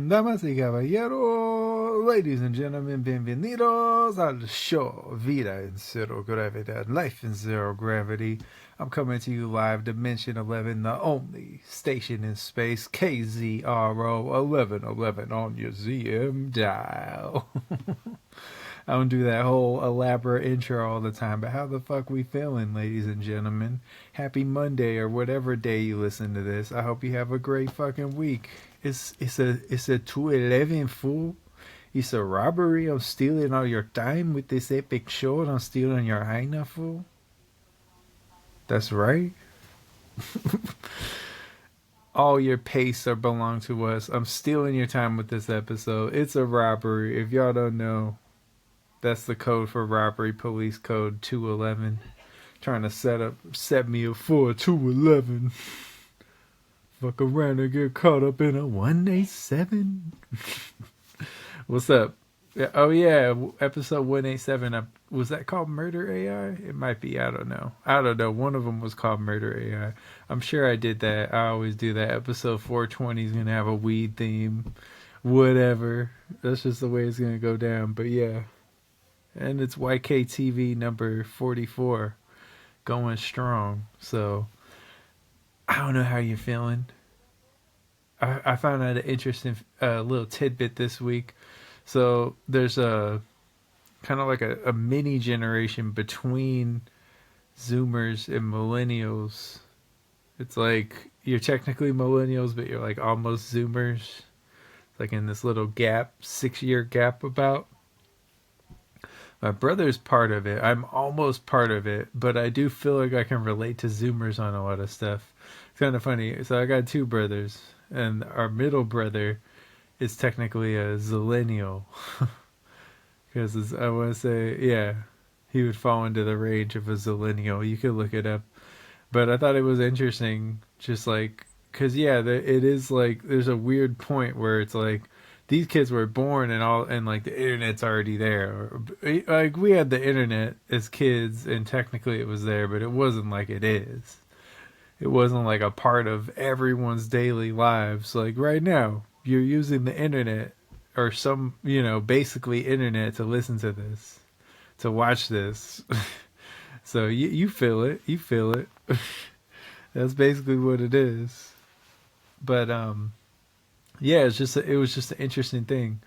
Damas y caballeros, ladies and gentlemen, bienvenidos al show Vida en Zero Gravedad, Life in Zero Gravity. I'm coming to you live, Dimension 11, the only station in space, KZRO 1111 on your ZM dial. I don't do that whole elaborate intro all the time, but how the fuck we feeling, ladies and gentlemen? Happy Monday or whatever day you listen to this. I hope you have a great fucking week. It's a 211 fool. It's a robbery. I'm stealing all your time with this epic show. And I'm stealing your hyena, fool. That's right. All your pace are belong to us. I'm stealing your time with this episode. It's a robbery. If y'all don't know, that's the code for robbery. Police code 211. Trying to set me up for a 211. Fuck around and get caught up in a 187. What's up? Oh yeah, episode 187. Was that called Murder AI? It might be. I don't know. One of them was called Murder AI. I'm sure I did that. I always do that. Episode 420 is gonna have a weed theme. Whatever. That's just the way it's gonna go down. But yeah. And it's YKTV number 44. Going strong. So I don't know how you're feeling. I found out an interesting little tidbit this week. So there's a kind of like a mini generation between Zoomers and Millennials. It's like you're technically Millennials, but you're like almost Zoomers. Like in this little gap, 6-year gap about. My brother's part of it. I'm almost part of it, but I do feel like I can relate to Zoomers on a lot of stuff. It's kind of funny. So I got 2 brothers, and our middle brother is technically a zillennial. Because I want to say, yeah, he would fall into the range of a zillennial. You could look it up. But I thought it was interesting, just like, because yeah, it is like, there's a weird point where it's like, these kids were born and like the internet's already there. Like we had the internet as kids and technically it was there, but it wasn't like it is. It wasn't like a part of everyone's daily lives. Like right now, you're using the internet or some, basically internet to listen to this, to watch this. So you feel it. You feel it. That's basically what it is. But, yeah, it was just an interesting thing.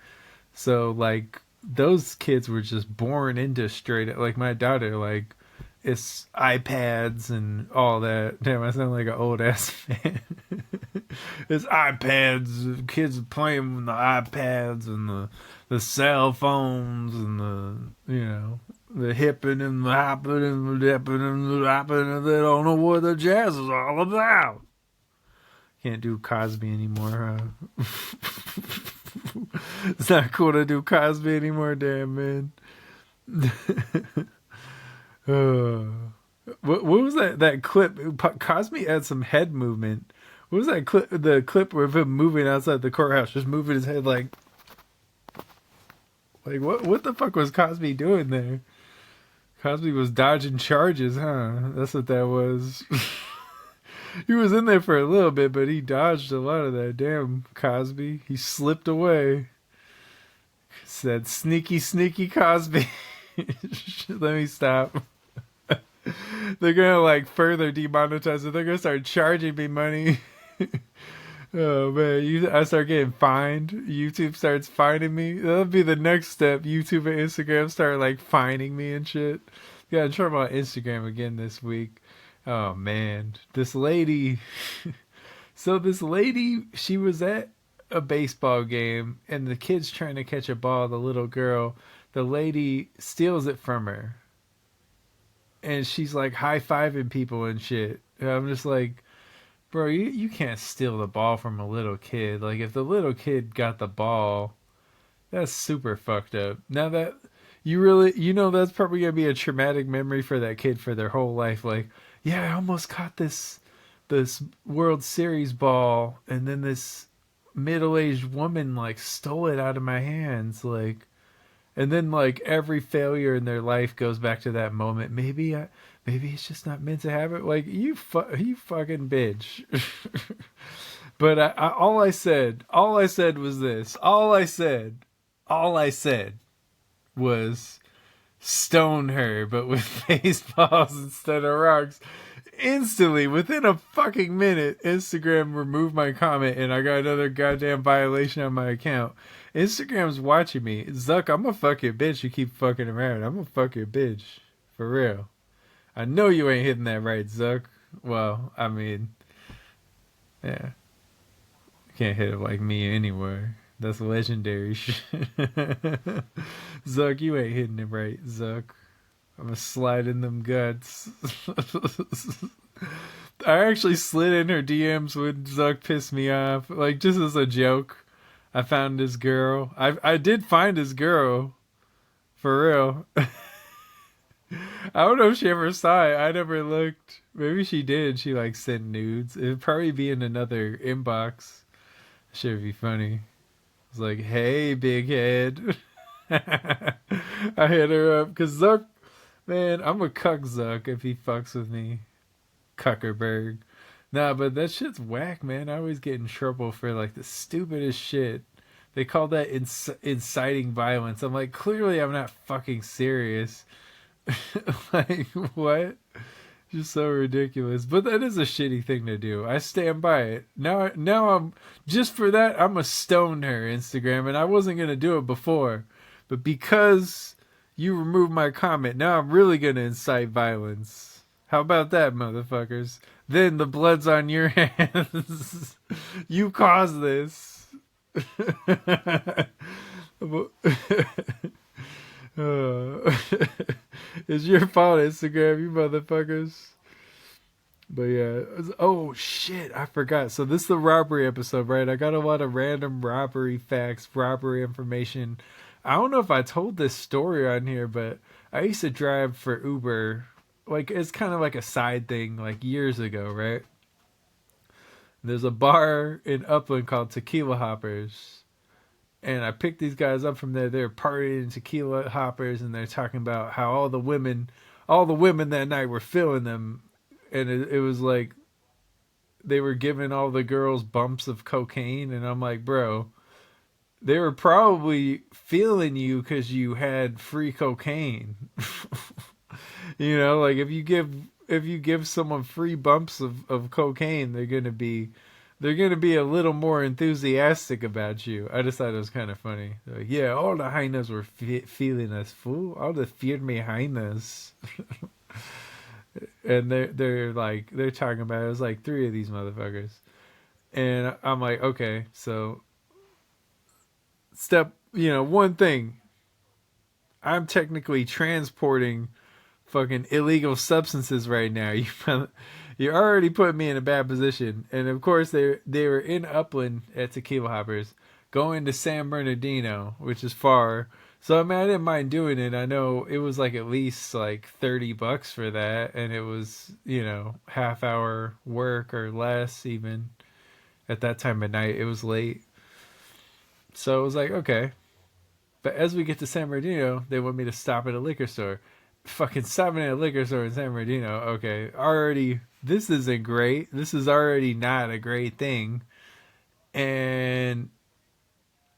So like those kids were just born into straight up, like my daughter, like it's iPads and all that. Damn, I sound like an old ass man. It's iPads, kids playing with the iPads and the cell phones and the hipping and the hopping and the dipping and the hopping, and they don't know what the jazz is all about. Can't do Cosby anymore. It's not cool to do Cosby anymore, damn man. What was that clip? Cosby had some head movement. What was that clip? The clip of him moving outside the courthouse, just moving his head like what the fuck was Cosby doing there? Cosby was dodging charges, huh? That's what that was. He was in there for a little bit, but he dodged a lot of that. Damn, Cosby. He slipped away. Said, sneaky, sneaky Cosby. Let me stop. They're going to, further demonetize it. They're going to start charging me money. Oh, man. I start getting fined. YouTube starts fining me. That'll be the next step. YouTube and Instagram start, fining me and shit. Got in trouble on Instagram again this week. Oh man, this lady. So this lady, she was at a baseball game and the kid's trying to catch a ball, the little girl. The lady steals it from her. And she's high-fiving people and shit. And I'm just like, bro, you can't steal the ball from a little kid. Like if the little kid got the ball, that's super fucked up. Now that you really, that's probably going to be a traumatic memory for that kid for their whole life. Like, yeah, I almost caught this World Series ball, and then this middle-aged woman stole it out of my hands, and then every failure in their life goes back to that moment. Maybe it's just not meant to happen. You fucking bitch. But all I said was this. All I said was stone her, but with baseballs instead of rocks. Instantly, within a fucking minute, Instagram removed my comment and I got another goddamn violation on my account. Instagram's watching me. Zuck, I'm gonna fuck your bitch. You keep fucking around. I'm gonna fuck your bitch. For real. I know you ain't hitting that right, Zuck. Well, I mean, yeah. Can't hit it like me anywhere. That's legendary shit. Zuck, you ain't hitting it right, Zuck. I'm gonna slide in them guts. I actually slid in her DMs when Zuck pissed me off. Like, just as a joke. I found this girl. I did find this girl. For real. I don't know if she ever saw it. I never looked. Maybe she did. She, like, sent nudes. It'd probably be in another inbox. Should be funny. It's like, hey, big head. I hit her up. Because Zuck, man, I'm a cuck Zuck if he fucks with me. Cuckerberg. Nah, but that shit's whack, man. I always get in trouble for, like, the stupidest shit. They call that inciting violence. I'm like, clearly I'm not fucking serious. Like, what? Just so ridiculous. But that is a shitty thing to do. I stand by it. Now I'm, just for that, I'm a stone her, Instagram. And I wasn't going to do it before. But because you removed my comment, now I'm really going to incite violence. How about that, motherfuckers? Then the blood's on your hands. You caused this. It's your fault, Instagram, you motherfuckers. But yeah. Oh, shit. I forgot. So this is the robbery episode, right? I got a lot of random robbery facts, robbery information. I don't know if I told this story on here, but I used to drive for Uber. Like, it's kind of like a side thing, like years ago, right? There's a bar in Upland called Tequila Hoppers. And I picked these guys up from there. They're partying tequila hoppers, and they're talking about how all the women that night were feeling them. And it was like they were giving all the girls bumps of cocaine. And I'm like, bro, they were probably feeling you because you had free cocaine. You know, like if you give someone free bumps of cocaine, they're gonna be a little more enthusiastic about you. I just thought it was kind of funny. Like, yeah, all the hyenas were feeling us, fool. All the feared me hyenas. And they're talking about it. It was like 3 of these motherfuckers. And I'm like, okay, so one thing. I'm technically transporting fucking illegal substances right now. You already put me in a bad position. And of course they were in Upland at Tequila Hoppers, going to San Bernardino, which is far. So I mean, I didn't mind doing it. I know it was like at least like $30 for that, and it was, half hour work or less even. At that time of night, it was late. So it was like, okay. But as we get to San Bernardino, they want me to stop at a liquor store. Fucking stopping at a liquor store in San Bernardino. Okay, already, this isn't great. This is already not a great thing. And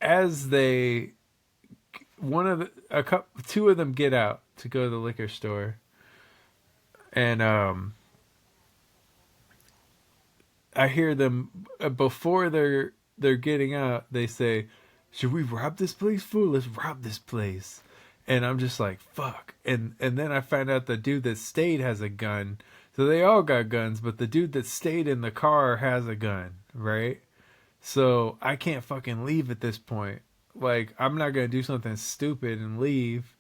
as two of them get out to go to the liquor store, and I hear them before they're getting out. They say, "Should we rob this place, fool? Let's rob this place." And I'm just like, fuck. And then I find out the dude that stayed has a gun. So they all got guns, but the dude that stayed in the car has a gun, right? So I can't fucking leave at this point. Like, I'm not going to do something stupid and leave.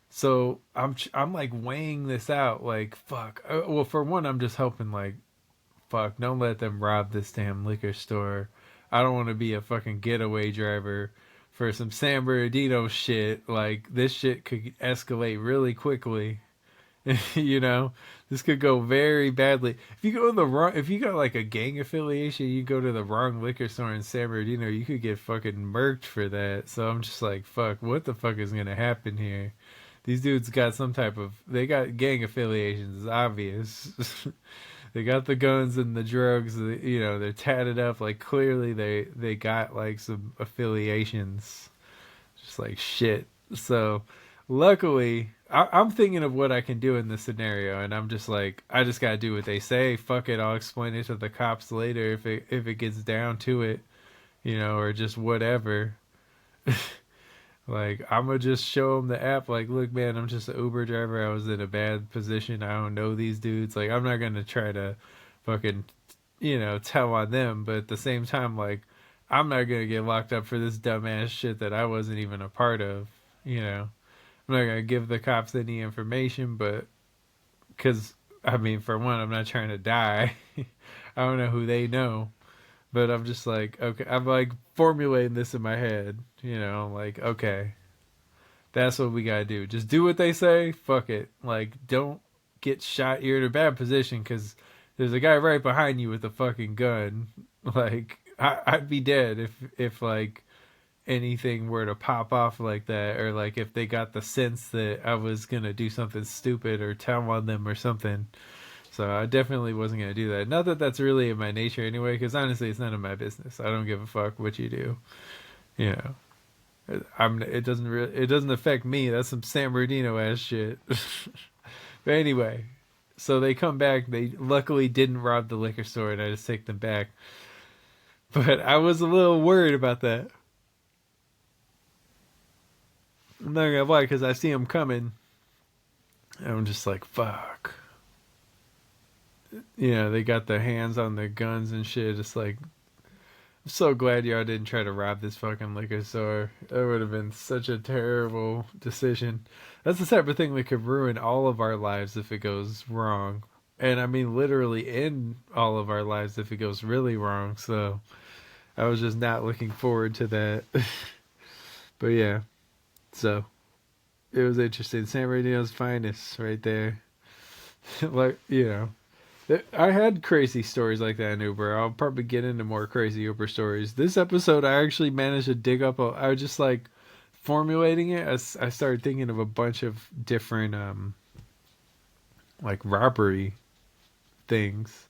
So I'm like weighing this out. Like, fuck. Well, for one, I'm just hoping, like, fuck, don't let them rob this damn liquor store. I don't want to be a fucking getaway driver for some San Bernardino shit. Like, this shit could escalate really quickly. This could go very badly. If you got like a gang affiliation, you go to the wrong liquor store in San Bernardino, you could get fucking murked for that. So I'm just like, fuck, what the fuck is gonna happen here? These dudes got they got gang affiliations, it's obvious. They got the guns and the drugs. They're tatted up. Like clearly they got like some affiliations. Just like shit. So luckily, I'm thinking of what I can do in this scenario, and I'm just like, I just gotta do what they say. Fuck it, I'll explain it to the cops later if it gets down to it, or just whatever. Like, I'm gonna just show them the app. Like, look, man, I'm just an Uber driver. I was in a bad position. I don't know these dudes. Like, I'm not gonna try to fucking, tell on them. But at the same time, like, I'm not gonna get locked up for this dumbass shit that I wasn't even a part of. I'm not gonna give the cops any information, but because I mean, for one, I'm not trying to die. I don't know who they know. But I'm just like, okay, I'm like formulating this in my head, like, okay, that's what we gotta do. Just do what they say. Fuck it. Like, don't get shot. You're in a bad position because there's a guy right behind you with a fucking gun. Like, I'd be dead if like anything were to pop off like that, or like if they got the sense that I was gonna do something stupid or tell on them or something. So I definitely wasn't going to do that. Not that that's really in my nature anyway, because honestly, it's none of my business. I don't give a fuck what you do. It doesn't affect me. That's some San Bernardino ass shit. But anyway, so they come back. They luckily didn't rob the liquor store, and I just take them back. But I was a little worried about that. I'm not gonna lie, because I see them coming. And I'm just like, fuck. They got their hands on their guns and shit. It's like, I'm so glad y'all didn't try to rob this fucking liquor store. That would have been such a terrible decision. That's the type of thing that could ruin all of our lives if it goes wrong. And I mean, literally end all of our lives if it goes really wrong. So I was just not looking forward to that. But yeah, so it was interesting. San Bernardino's finest right there. Like, I had crazy stories like that in Uber. I'll probably get into more crazy Uber stories. This episode, I actually managed to dig up. I was just like formulating it as I started thinking of a bunch of different, like robbery things.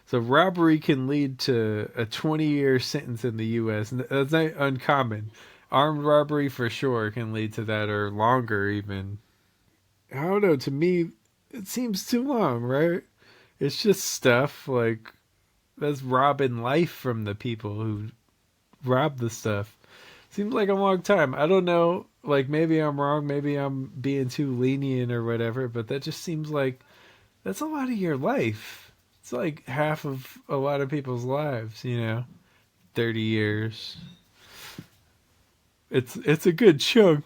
So robbery can lead to a 20-year sentence in the U.S. That's not uncommon. Armed robbery for sure can lead to that, or longer even. I don't know. To me, it seems too long, right? It's just stuff like that's robbing life from the people who rob the stuff. Seems like a long time. I don't know. Like, maybe I'm wrong. Maybe I'm being too lenient or whatever. But that just seems like that's a lot of your life. It's like half of a lot of people's lives. 30 years. It's a good chunk.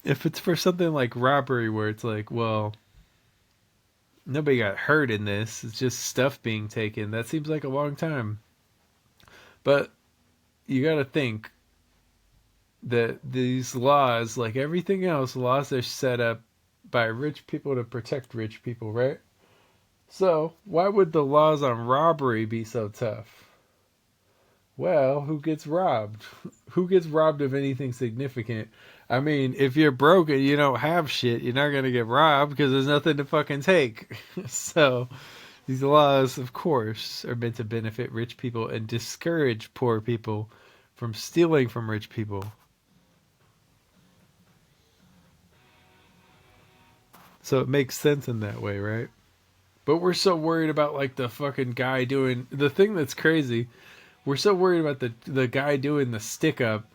If it's for something like robbery, where it's like, well, nobody got hurt in this. It's just stuff being taken. That seems like a long time. But you got to think that these laws, like everything else, laws are set up by rich people to protect rich people, right? So why would the laws on robbery be so tough? Well, who gets robbed? Who gets robbed of anything significant? I mean, if you're broke and you don't have shit, you're not going to get robbed because there's nothing to fucking take. So these laws, of course, are meant to benefit rich people and discourage poor people from stealing from rich people. So it makes sense in that way, right? But we're so worried about like the fucking guy doing the thing that's crazy. We're so worried about the guy doing the stick up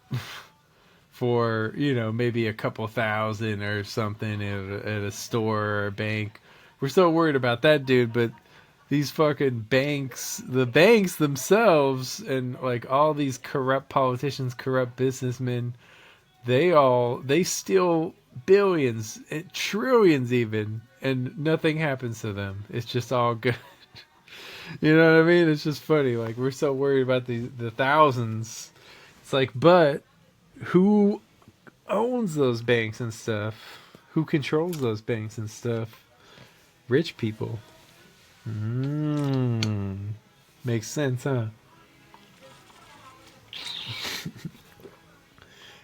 for, maybe a couple thousand or something at a store or a bank. We're so worried about that dude, but these fucking banks, the banks themselves, and like all these corrupt politicians, corrupt businessmen, they steal billions, trillions even, and nothing happens to them. It's just all good. You know what I mean? It's just funny. Like, we're so worried about the thousands. It's like, but who owns those banks and stuff? Who controls those banks and stuff? Rich people. Makes sense, huh?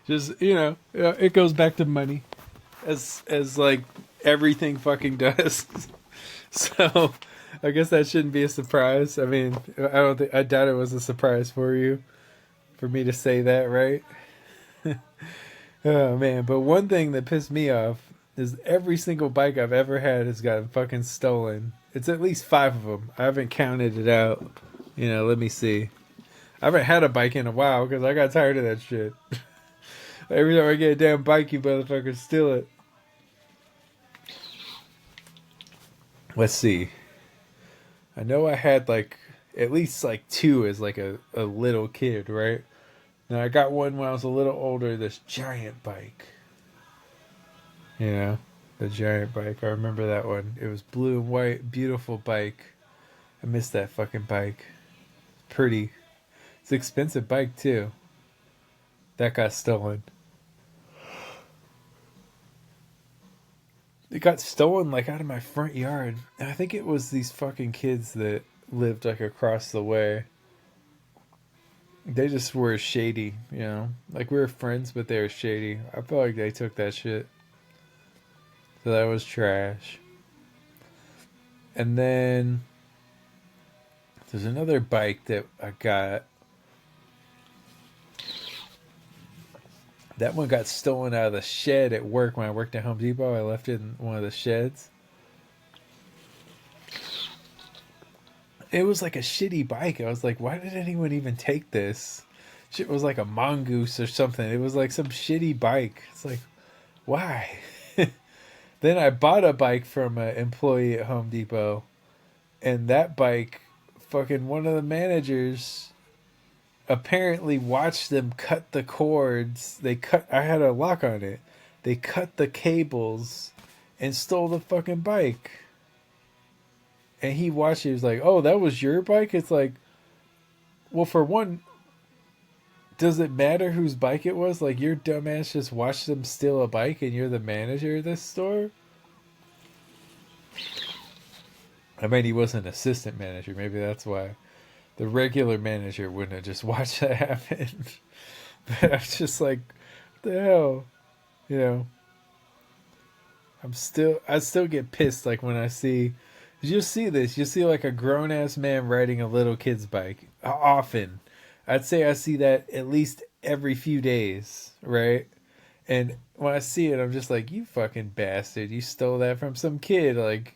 Just, it goes back to money. As like everything fucking does. So I guess that shouldn't be a surprise. I mean, I doubt it was a surprise for you for me to say that, right? Oh man, but one thing that pissed me off is every single bike I've ever had has gotten fucking stolen. It's at least 5 of them. I haven't counted it out. Let me see. I haven't had a bike in a while because I got tired of that shit. Every time I get a damn bike, you motherfuckers steal it. Let's see. I know I had like at least like 2 as like a little kid, right? Now I got one when I was a little older, this giant bike. The giant bike. I remember that one. It was blue and white, beautiful bike. I miss that fucking bike. Pretty. It's an expensive bike too. That got stolen. It got stolen like out of my front yard. And I think it was these fucking kids that lived like across the way. They just were shady. Like we were friends, but they were shady. I feel like they took that shit. So that was trash. And then there's another bike that I got. That one got stolen out of the shed at work when I worked at Home Depot. I left it in one of the sheds. It was like a shitty bike. I was like, why did anyone even take this? Shit was like a mongoose or something. It was like some shitty bike. It's like, why? Then I bought a bike from an employee at Home Depot. And that bike, fucking one of the managers apparently watched them cut the cords. I had a lock on it. They cut the cables and stole the fucking bike. And he watched it. He was like, oh, that was your bike? It's like, well, for one, does it matter whose bike it was? Like, your dumbass just watched them steal a bike and you're the manager of this store? I mean, he was an assistant manager. Maybe that's why. The regular manager wouldn't have just watched that happen. But I was just like, what the hell? I still get pissed like when I see, you'll see this. You'll see like a grown ass man riding a little kid's bike. Often. I'd say I see that at least every few days, right? And when I see it, I'm just like, you fucking bastard. You stole that from some kid. Like,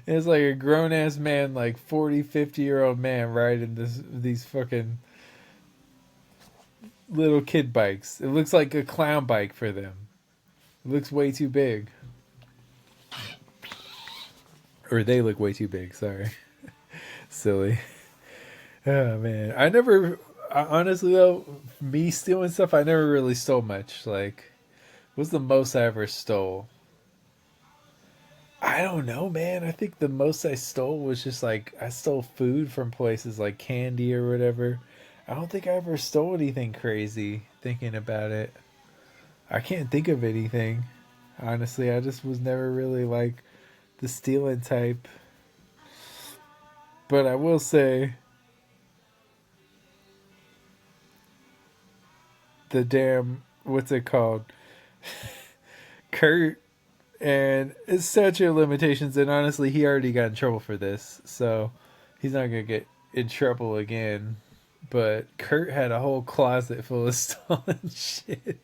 it's like a grown ass man, like 40, 50-year-old man riding these fucking little kid bikes. It looks like a clown bike for them. It looks way too big. Or they look way too big, sorry. Silly. Oh man. Honestly though, me stealing stuff, I never really stole much. Like, what's the most I ever stole? I don't know, man. I think the most I stole was just like, I stole food from places like candy or whatever. I don't think I ever stole anything crazy thinking about it. I can't think of anything. Honestly, I just was never really like the stealing type. But I will say, the damn, what's it called? Curt and it's statute of limitations, and honestly, he already got in trouble for this, so he's not gonna get in trouble again. But Curt had a whole closet full of stolen shit.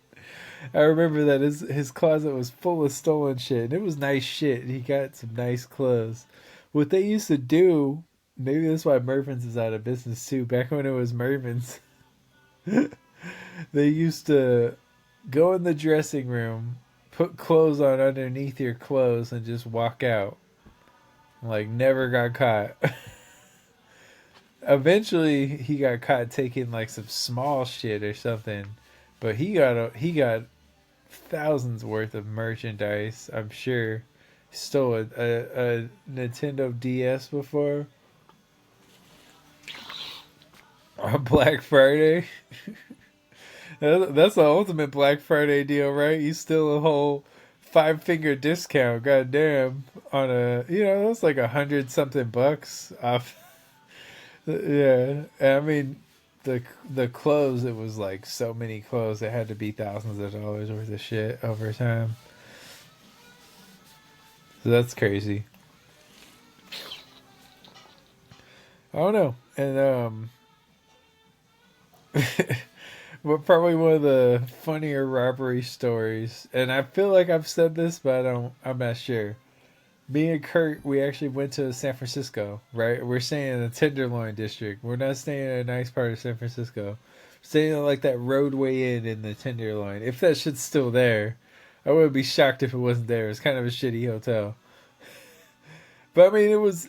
I remember that his closet was full of stolen shit, and it was nice shit. He got some nice clothes. What they used to do, maybe that's why Mervin's is out of business too. Back when it was Mervin's, they used to go in the dressing room, put clothes on underneath your clothes, and just walk out. Like, never got caught. Eventually, he got caught taking like some small shit or something, but he got thousands worth of merchandise. I'm sure. Stole a Nintendo DS before on Black Friday. That's the ultimate Black Friday deal, right? You steal a whole 5-finger discount, goddamn, on that's like $100-something off. Yeah, I mean, the clothes, it was like so many clothes. It had to be thousands of dollars worth of shit over time. So that's crazy. I don't know. And but probably one of the funnier robbery stories. And I feel like I've said this, but I'm not sure. Me and Curt, we actually went to San Francisco, right? We're staying in the Tenderloin district. We're not staying in a nice part of San Francisco. Staying in like that roadway inn in the Tenderloin. If that shit's still there, I would be shocked if it wasn't there. It's kind of a shitty hotel. But I mean, it was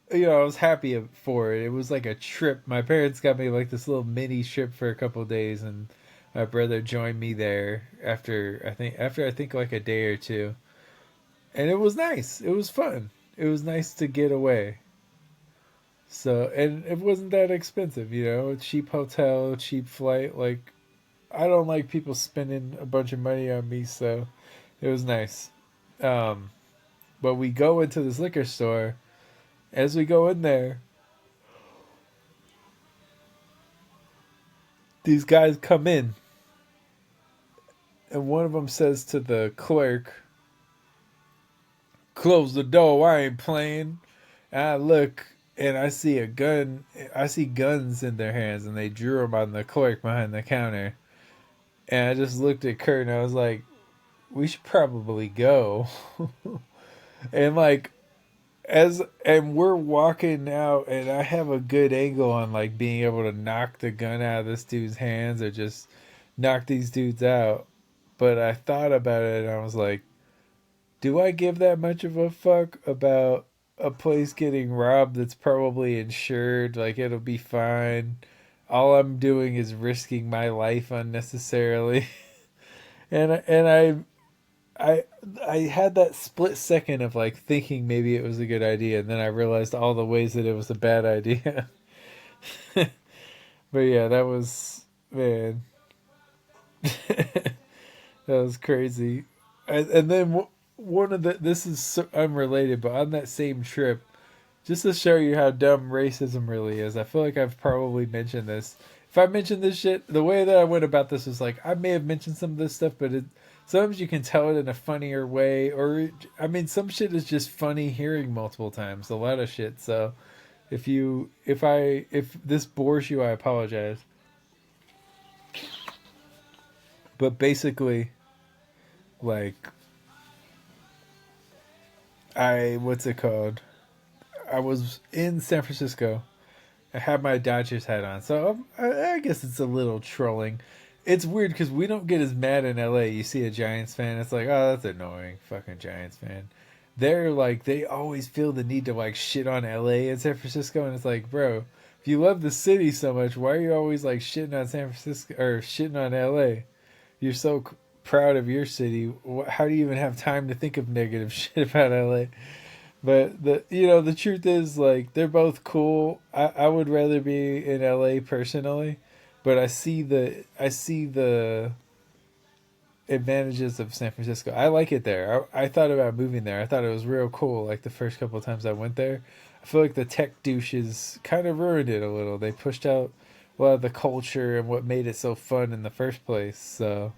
I was happy for it. It was like a trip. My parents got me like this little mini trip for a couple of days, and my brother joined me there after I think like a day or two, and it was nice. It was fun. It was nice to get away. So and it wasn't that expensive, a cheap hotel, cheap flight. Like I don't like people spending a bunch of money on me, so it was nice. Um, but we go into this liquor store. As we go in there, these guys come in, and one of them says to the clerk, "Close the door, I ain't playing." And I look, and I see a gun. I see guns in their hands, and they drew them on the clerk behind the counter. And I just looked at Curt, and I was like, "We should probably go." And like and we're walking out, and I have a good angle on like being able to knock the gun out of this dude's hands or just knock these dudes out. But I thought about it, and I was like, do I give that much of a fuck about a place getting robbed that's probably insured? Like it'll be fine. All I'm doing is risking my life unnecessarily. And I I had that split second of like thinking maybe it was a good idea, and then I realized all the ways that it was a bad idea. But yeah, that was man, that was crazy. And then one of the this is so unrelated, but on that same trip, just to show you how dumb racism really is, I feel like I've probably mentioned this. If I mentioned this shit, the way that I went about this was like I may have mentioned some of this stuff, but sometimes you can tell it in a funnier way, or I mean, some shit is just funny hearing multiple times. A lot of shit. So if this bores you, I apologize. But basically, like what's it called? I was in San Francisco. I had my Dodgers hat on, so I guess it's a little trolling. It's weird because we don't get as mad in LA. You see a Giants fan, it's like, oh, that's annoying, fucking Giants fan. They're like, they always feel the need to like shit on LA and San Francisco, and it's like, bro, if you love the city so much, why are you always like shitting on San Francisco or shitting on LA? You're so proud of your city. How do you even have time to think of negative shit about LA? But the truth is like they're both cool. I would rather be in LA personally, but I see the advantages of San Francisco. I like it there. I thought about moving there. I thought it was real cool. Like the first couple of times I went there, I feel like the tech douches kind of ruined it a little. They pushed out a lot of the culture and what made it so fun in the first place. So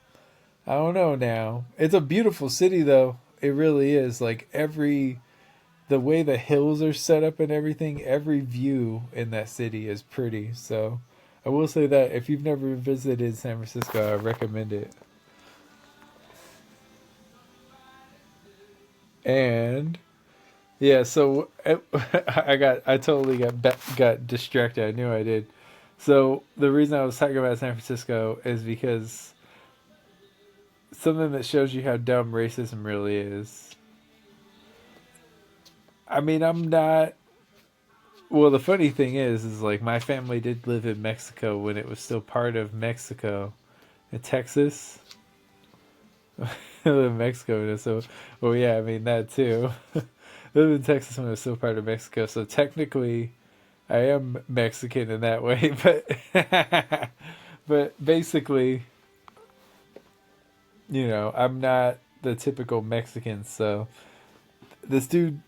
I don't know now. It's a beautiful city though. It really is. Like the way the hills are set up and everything, every view in that city is pretty. So I will say that if you've never visited San Francisco, I recommend it. And yeah, so I totally got distracted. I knew I did. So the reason I was talking about San Francisco is because something that shows you how dumb racism really is. I mean, I'm not. Well, the funny thing is like my family did live in Mexico when it was still part of Mexico, in Texas. In Mexico, so well, yeah. I mean that too. Live in Texas when it was still part of Mexico, so technically, I am Mexican in that way. But but basically, I'm not the typical Mexican. So this dude,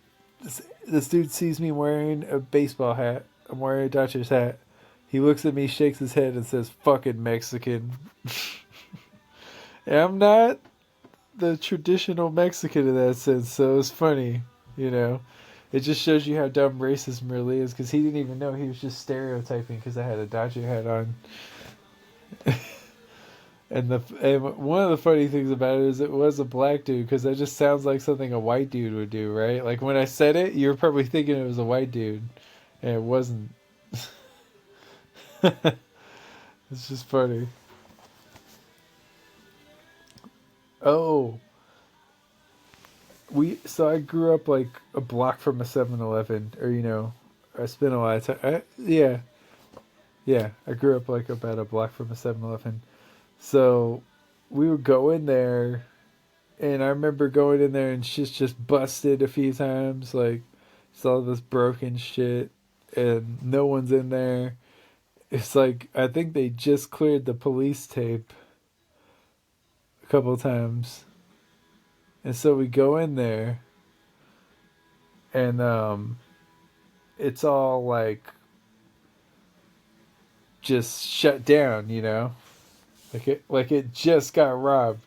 this dude sees me wearing a baseball hat. I'm wearing a Dodgers hat. He looks at me, shakes his head, and says, "Fucking Mexican." And I'm not. the traditional Mexican in that sense, so it's funny, you know. It just shows you how dumb racism really is, because he didn't even know he was just stereotyping because I had a Dodger hat on. And one of the funny things about it is it was a black dude, because that just sounds like something a white dude would do, right? Like when I said it, you were probably thinking it was a white dude, and it wasn't. It's just funny. Oh, so I grew up like a block from a 7-Eleven, or I spent a lot of time. Yeah, yeah, I grew up like about a block from a 7-Eleven. So we would go in there, and I remember going in there and shit's just busted a few times. Like, saw this broken shit, and no one's in there. It's like, I think they just cleared the police tape a couple times. And so we go in there, and it's all like just shut down, like it just got robbed.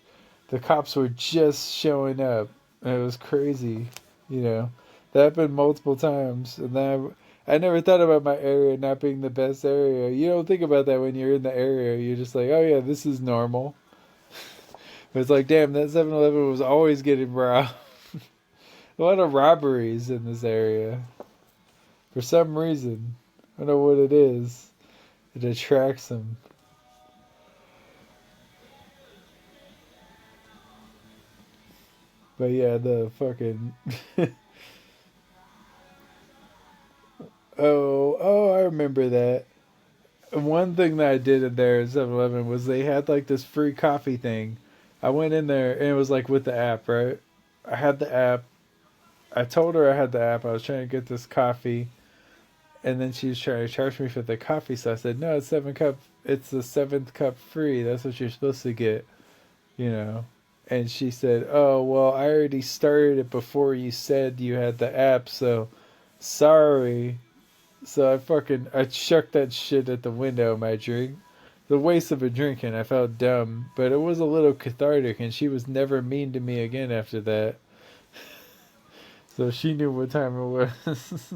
The cops were just showing up, and it was crazy, you know. That happened multiple times, and then I never thought about my area not being the best area. You don't think about that when you're in the area. You're just like, oh yeah, this is normal. But it's like, damn, that 7-Eleven was always getting robbed. A lot of robberies in this area. For some reason. I don't know what it is. It attracts them. But yeah, the fucking... oh, I remember that. One thing that I did in there at 7-Eleven was they had like this free coffee thing. I went in there and it was like with the app, right? I had the app. I told her I had the app. I was trying to get this coffee, and then she was trying to charge me for the coffee. So I said, "No, it's 7 cup. It's the 7th cup free. That's what you're supposed to get, you know." And she said, "Oh, well, I already started it before you said you had the app, so sorry." So I chucked that shit at the window of my drink. The waste of a drink, and I felt dumb, but it was a little cathartic, and she was never mean to me again after that. So she knew what time it was.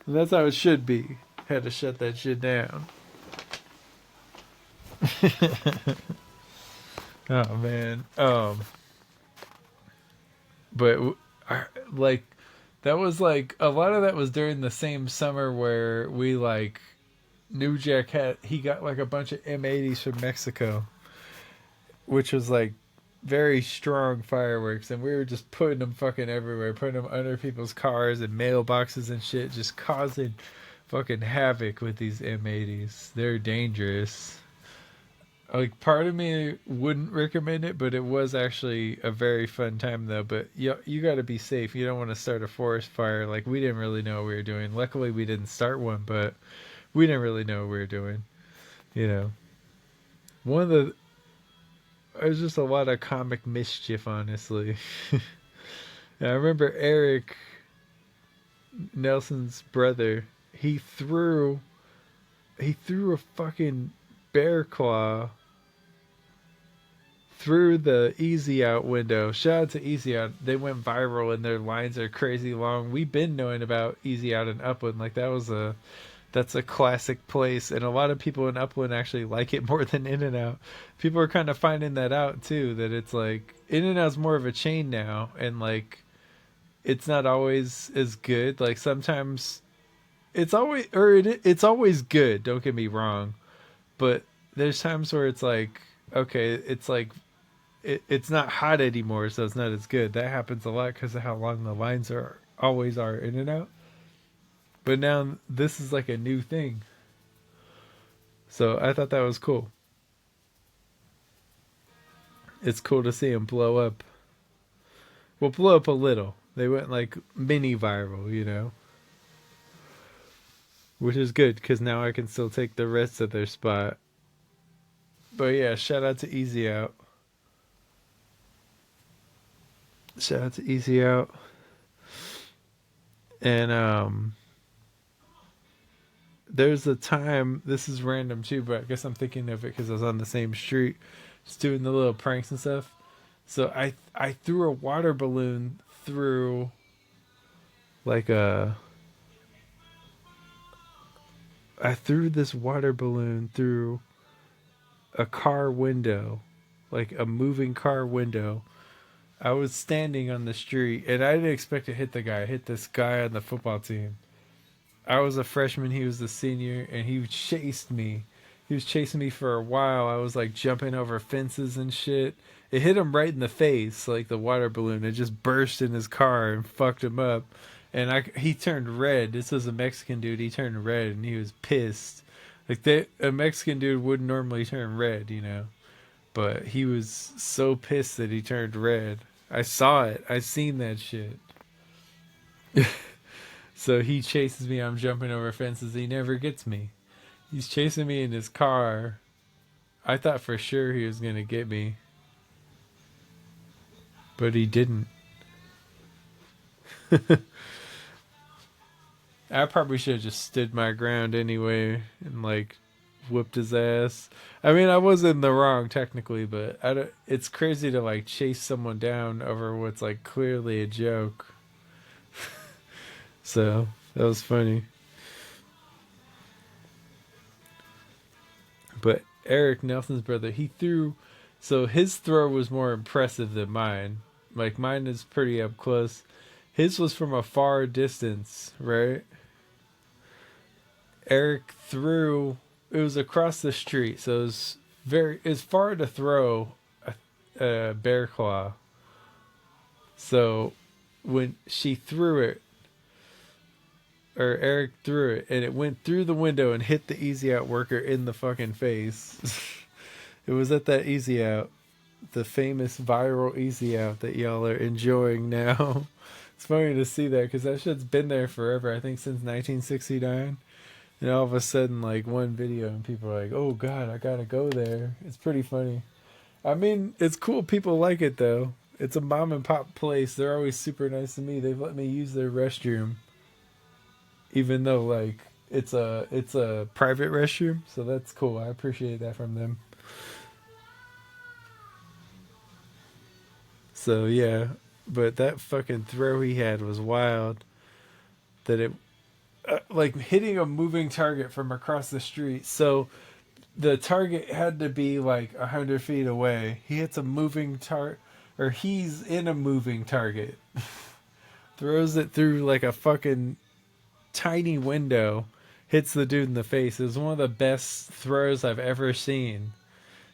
And that's how it should be. Had to shut that shit down. Oh man. But like that was like a lot of that was during the same summer where we like New Jack he got like a bunch of M80s from Mexico, which was like very strong fireworks, and we were just putting them fucking everywhere, putting them under people's cars and mailboxes and shit, just causing fucking havoc with these M80s. They're dangerous. Like, part of me wouldn't recommend it, but it was actually a very fun time though. But you got to be safe. You don't want to start a forest fire. Like, we didn't really know what we were doing. Luckily we didn't start one, but we didn't really know what we were doing, you know. One of the There's just a lot of comic mischief, honestly. I remember Eric, Nelson's brother, he threw a fucking bear claw through the Easy Out window. Shout out to Easy Out. They went viral and their lines are crazy long. We've been knowing about Easy Out in Upland. Like, that's a classic place, and a lot of people in Upland actually like it more than In-N-Out. People are kind of finding that out too, that it's like In-N-Out's more of a chain now, and like it's not always as good. Like, sometimes it's always good, don't get me wrong, but there's times where it's like, okay, it's like it's not hot anymore, so it's not as good. That happens a lot because of how long the lines are In-N-Out. But now this is like a new thing. So I thought that was cool. It's cool to see them blow up. Well, blow up a little. They went like mini viral, which is good because now I can still take the rest of their spot. But yeah, shout out to Easy Out. Shout out to Easy Out. And there's a time, this is random too, but I guess I'm thinking of it because I was on the same street just doing the little pranks and stuff. So I threw a water balloon through like a I threw this water balloon through a car window, like a moving car window. I was standing on the street and I didn't expect to hit the guy. I hit this guy on the football team. I was a freshman, he was the senior, and he chased me. He was chasing me for a while. I was like jumping over fences and shit. It hit him right in the face, like the water balloon. It just burst in his car and fucked him up. And he turned red. This was a Mexican dude. He turned red and he was pissed. Like a Mexican dude wouldn't normally turn red, you know. But he was so pissed that he turned red. I saw it. I seen that shit. So he chases me. I'm jumping over fences. He never gets me. He's chasing me in his car. I thought for sure he was going to get me. But he didn't. I probably should have just stood my ground anyway and like whooped his ass. I mean, I was in the wrong technically, but it's crazy to like chase someone down over what's like clearly a joke. So that was funny. But Eric Nelson's brother, he threw, so his throw was more impressive than mine. Like mine is pretty up close. His was from a far distance, right? Eric threw, it was across the street, so it's far to throw a bear claw. So when she threw it, or Eric threw it, and it went through the window and hit the Easy Out worker in the fucking face. It was at that Easy Out, the famous viral Easy Out that y'all are enjoying now. It's funny to see that because that shit's been there forever. I think since 1969. And all of a sudden, like one video, and people are like, "Oh God, I gotta go there." It's pretty funny. I mean, it's cool. People like it though. It's a mom and pop place. They're always super nice to me. They've let me use their restroom, even though like it's a private restroom. So that's cool. I appreciate that from them. So yeah, but that fucking throw he had was wild. That it like hitting a moving target from across the street. So the target had to be like 100 feet away. He hits a moving target, or he's in a moving target. Throws it through like a fucking tiny window. Hits the dude in the face. It was one of the best throws I've ever seen.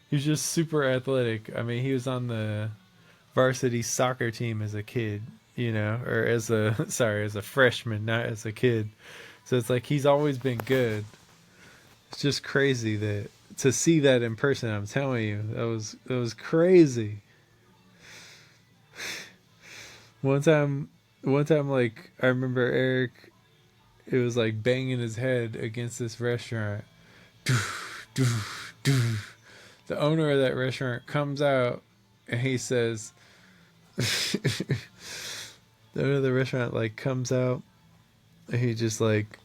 He was just super athletic. I mean, he was on the varsity soccer team as a kid, you know, or as a freshman, not as a kid. So it's like he's always been good. It's just crazy that to see that in person. I'm telling you, that was crazy. One time, like I remember Eric, it was like banging his head against this restaurant. The owner of that restaurant comes out and he says, the owner of the restaurant like comes out and he just like,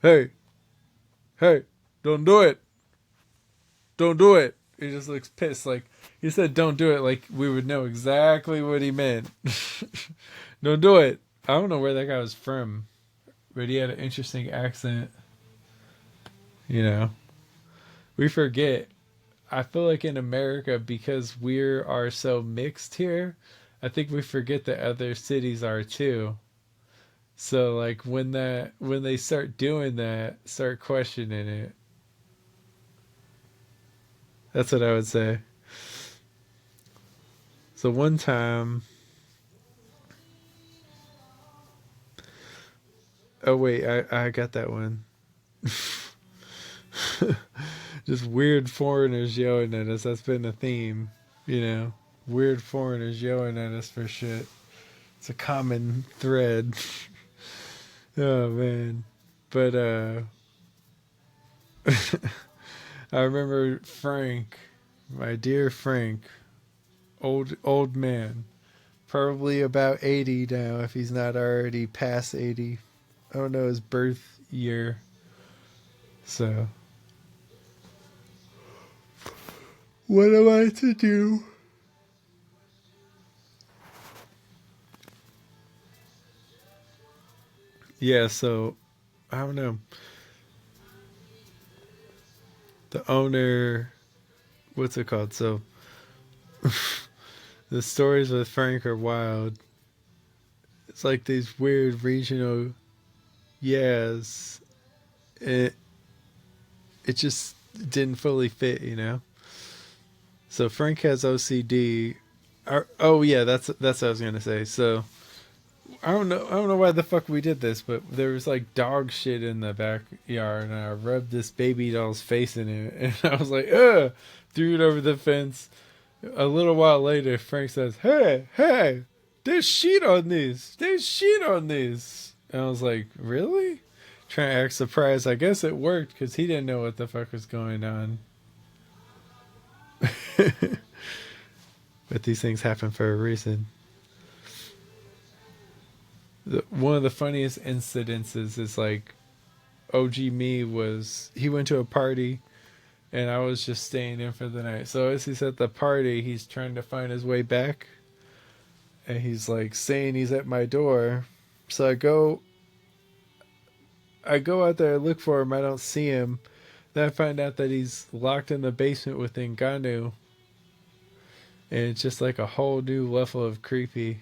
hey, don't do it. Don't do it. He just looks pissed. Like he said, don't do it. Like we would know exactly what he meant. Don't do it. I don't know where that guy was from, but he had an interesting accent. You know, we forget. I feel like in America, because we are so mixed here, I think we forget that other cities are too. So like when they start doing that, start questioning it. That's what I would say. So one time, oh wait, I got that one. Just weird foreigners yelling at us. That's been a theme, you know. Weird foreigners yelling at us for shit. It's a common thread. Oh man. But I remember Frank, my dear Frank, old man, probably about 80 now if he's not already past 80. I don't know his birth year. So what am I to do? Yeah, so I don't know. The owner, what's it called? So the stories with Frank are wild. It's like these weird regional yes. It it just didn't fully fit, you know. So Frank has OCD. Oh yeah, that's what I was gonna say. So I don't know why the fuck we did this, but there was like dog shit in the backyard, and I rubbed this baby doll's face in it, and I was like, ugh, threw it over the fence. A little while later, Frank says, "Hey, hey, there's shit on this. There's shit on this." And I was like, "Really?" Trying to act surprised. I guess it worked because he didn't know what the fuck was going on. But these things happen for a reason. One of the funniest incidences is like OG me was he went to a party and I was just staying in for the night. So as he's at the party, he's trying to find his way back, and he's like saying he's at my door. So I go out there, look for him. I don't see him. Then I find out that he's locked in the basement with Ngannnou, and it's just like a whole new level of creepy.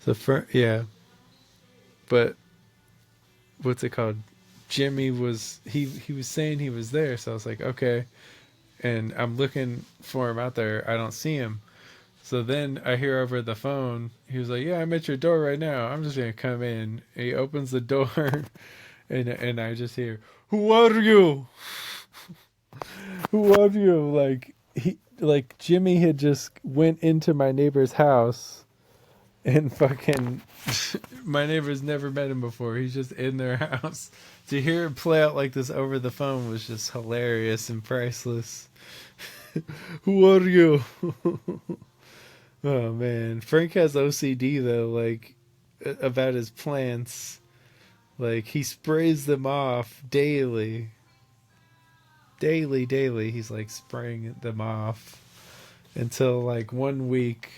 So yeah, but what's it called? Jimmy was he was saying he was there, so I was like, okay. And I'm looking for him out there. I don't see him. So then I hear over the phone, he was like, "Yeah, I'm at your door right now. I'm just gonna come in." And he opens the door, and I just hear, "Who are you? Who are you?" Like Jimmy had just went into my neighbor's house, and fucking my neighbor's never met him before. He's just in their house. To hear it play out like this over the phone was just hilarious and priceless. Who are you? Oh man, Frank has OCD though, like about his plants. Like he sprays them off daily. Daily, daily he's like spraying them off until like one week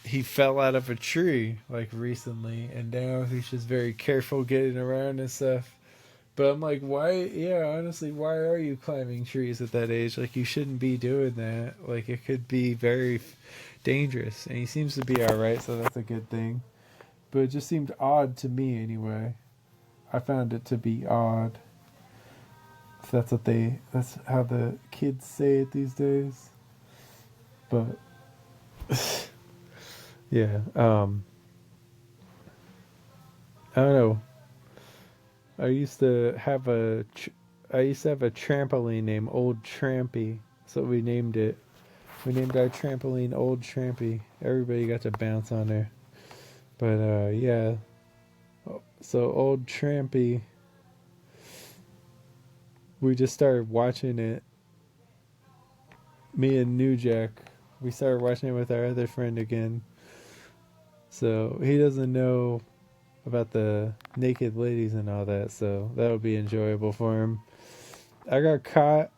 he fell out of a tree like recently, and now he's just very careful getting around and stuff. But I'm like, why? Yeah, honestly, why are you climbing trees at that age? Like, you shouldn't be doing that. Like, it could be very dangerous. And he seems to be all right, so that's a good thing. But it just seemed odd to me, anyway. I found it to be odd. If that's how the kids say it these days. But yeah, I don't know. I used to have a I used to have a trampoline named Old Trampy. So we named it. We named our trampoline Old Trampy. Everybody got to bounce on there. But yeah. So Old Trampy, we just started watching it. Me and New Jack, we started watching it with our other friend again. So he doesn't know about the naked ladies and all that, so that'll be enjoyable for him. I got caught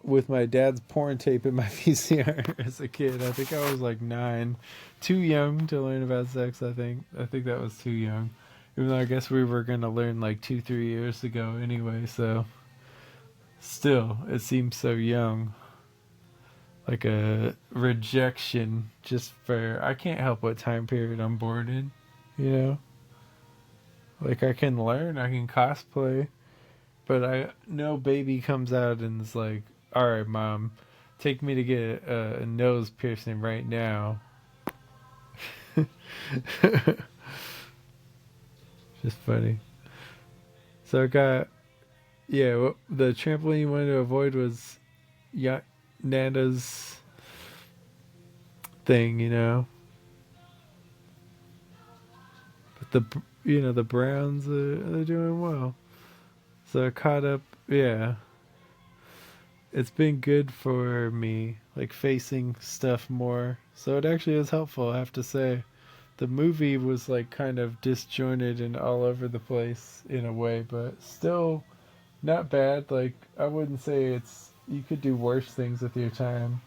with my dad's porn tape in my VCR as a kid. I think I was like 9, too young to learn about sex. I think that was too young. Even though I guess we were gonna learn like 2-3 years ago anyway. So still, it seems so young, like a rejection. Just for I can't help what time period I'm born in. You know, like I can learn, I can cosplay, but I no baby comes out and is like, "All right, mom, take me to get a nose piercing right now." Just funny. So I got the trampoline you wanted to avoid was Nana's thing, But the Browns they're doing well. So I caught up. Yeah, it's been good for me, like facing stuff more. So it actually was helpful, I have to say. The movie was like kind of disjointed and all over the place in a way, but still not bad. Like I wouldn't say it's you could do worse things with your time.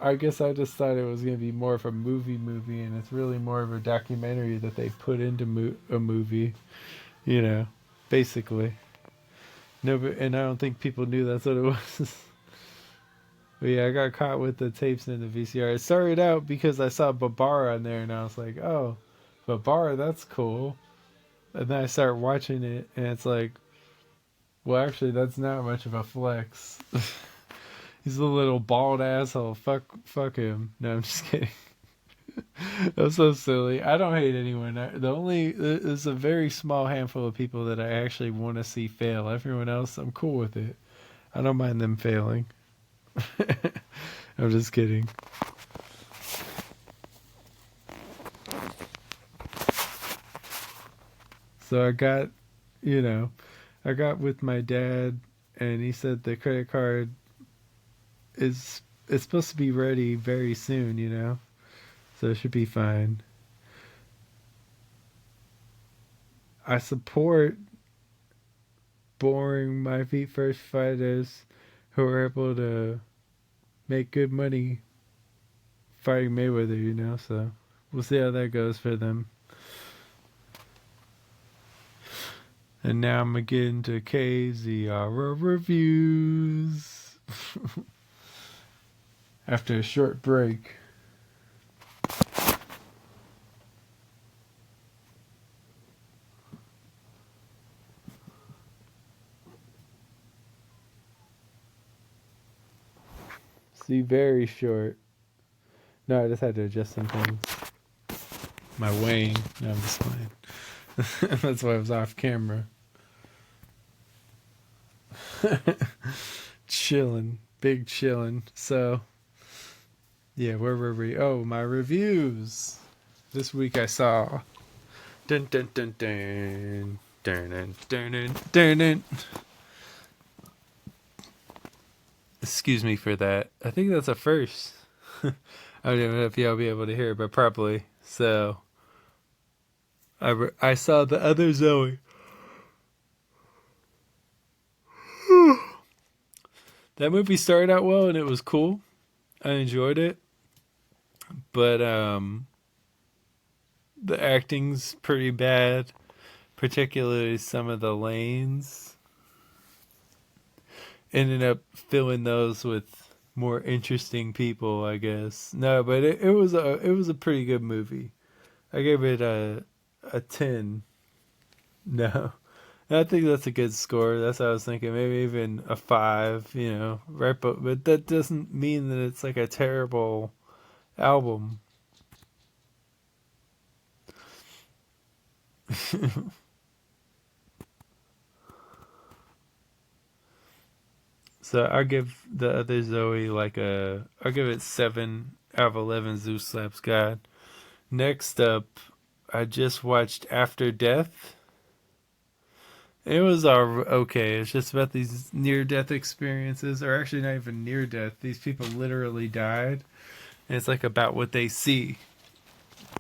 I guess I just thought it was going to be more of a movie, and it's really more of a documentary that they put into a movie, you know, basically. No, and I don't think people knew that's what it was. But yeah, I got caught with the tapes in the VCR. It started out because I saw Babara on there, and I was like, oh, Babara, that's cool. And then I start watching it, and it's like, well, actually, that's not much of a flex. He's a little bald asshole. Fuck him. No, I'm just kidding. I'm so silly. I don't hate anyone. There's a very small handful of people that I actually want to see fail. Everyone else, I'm cool with it. I don't mind them failing. I'm just kidding. So I got with my dad, and he said the credit card is it's supposed to be ready very soon. So it should be fine. I support boring my feet first fighters who are able to make good money fighting Mayweather. So we'll see how that goes for them. And now I'm gonna get into KZR reviews after a short break. See, very short. No, I just had to adjust some things. My weighing. No, I'm just playing. That's why I was off camera. Chilling. Big chilling. So, yeah, where were we? Oh, my reviews. This week I saw. Dun dun dun dun. Dun dun dun dun dun dun. Excuse me for that. I think that's a first. I don't even know if y'all be able to hear it, but probably. So, I saw the other Zoey. That movie started out well and it was cool. I enjoyed it. But the acting's pretty bad, particularly some of the lanes. Ended up filling those with more interesting people, I guess. No, but it was a pretty good movie. I gave it a 10. No. I think that's a good score. That's what I was thinking. Maybe even a 5, right? But that doesn't mean that it's like a terrible album. So I give the other Zoey I'll give it 7 out of 11 Zeus slaps God. Next up, I just watched After Death. It was okay. It's just about these near-death experiences, or actually not even near-death. These people literally died, and it's like about what they see.